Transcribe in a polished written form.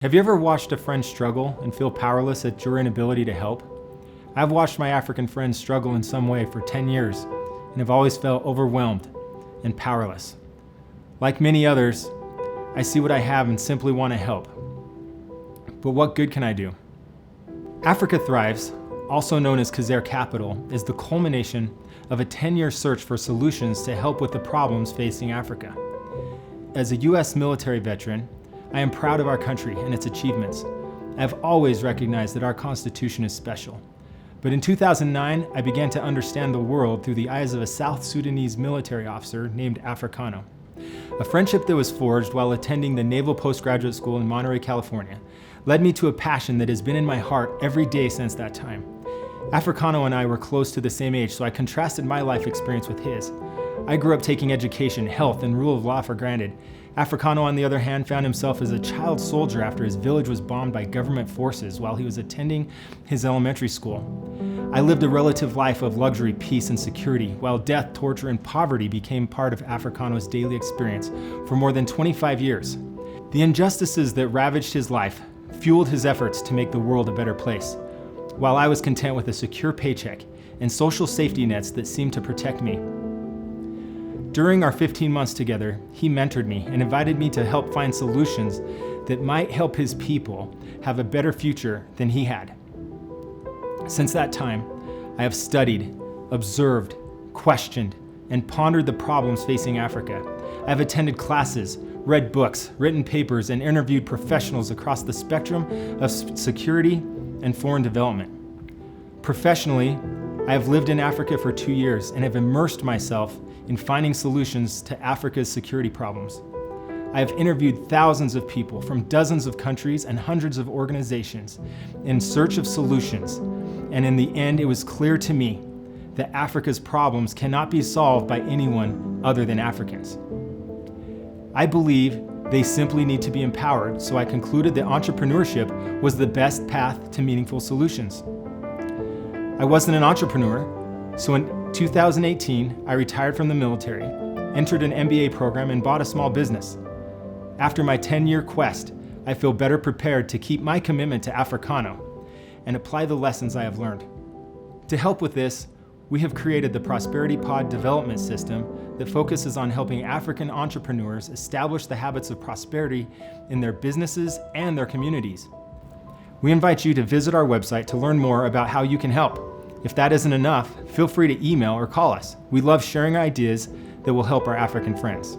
Have you ever watched a friend struggle and feel powerless at your inability to help? I've watched my African friends struggle in some way for 10 years and have always felt overwhelmed and powerless. Like many others, I see what I have and simply want to help. But what good can I do? Africa Thryves, also known as Kazare Capital, is the culmination of a 10-year search for solutions to help with the problems facing Africa. As a U.S. military veteran, I am proud of our country and its achievements. I have always recognized that our Constitution is special. But in 2009, I began to understand the world through the eyes of a South Sudanese military officer named Africano. A friendship that was forged while attending the Naval Postgraduate School in Monterey, California, led me to a passion that has been in my heart every day since that time. Africano and I were close to the same age, so I contrasted my life experience with his. I grew up taking education, health, and rule of law for granted. Africano, on the other hand, found himself as a child soldier after his village was bombed by government forces while he was attending his elementary school. I lived a relative life of luxury, peace, and security, while death, torture, and poverty became part of Africano's daily experience for more than 25 years. The injustices that ravaged his life fueled his efforts to make the world a better place, while I was content with a secure paycheck and social safety nets that seemed to protect me. During our 15 months together, he mentored me and invited me to help find solutions that might help his people have a better future than he had. Since that time, I have studied, observed, questioned, and pondered the problems facing Africa. I have attended classes, read books, written papers, and interviewed professionals across the spectrum of security and foreign development. Professionally, I have lived in Africa for 2 years and have immersed myself in finding solutions to Africa's security problems. I have interviewed thousands of people from dozens of countries and hundreds of organizations in search of solutions, and in the end, it was clear to me that Africa's problems cannot be solved by anyone other than Africans. I believe they simply need to be empowered, so I concluded that entrepreneurship was the best path to meaningful solutions. I wasn't an entrepreneur, so in 2018, I retired from the military, entered an MBA program, and bought a small business. After my 10-year quest, I feel better prepared to keep my commitment to Africano and apply the lessons I have learned. To help with this, we have created the Prosperity Pod development system that focuses on helping African entrepreneurs establish the habits of prosperity in their businesses and their communities. We invite you to visit our website to learn more about how you can help. If that isn't enough, feel free to email or call us. We love sharing ideas that will help our African friends.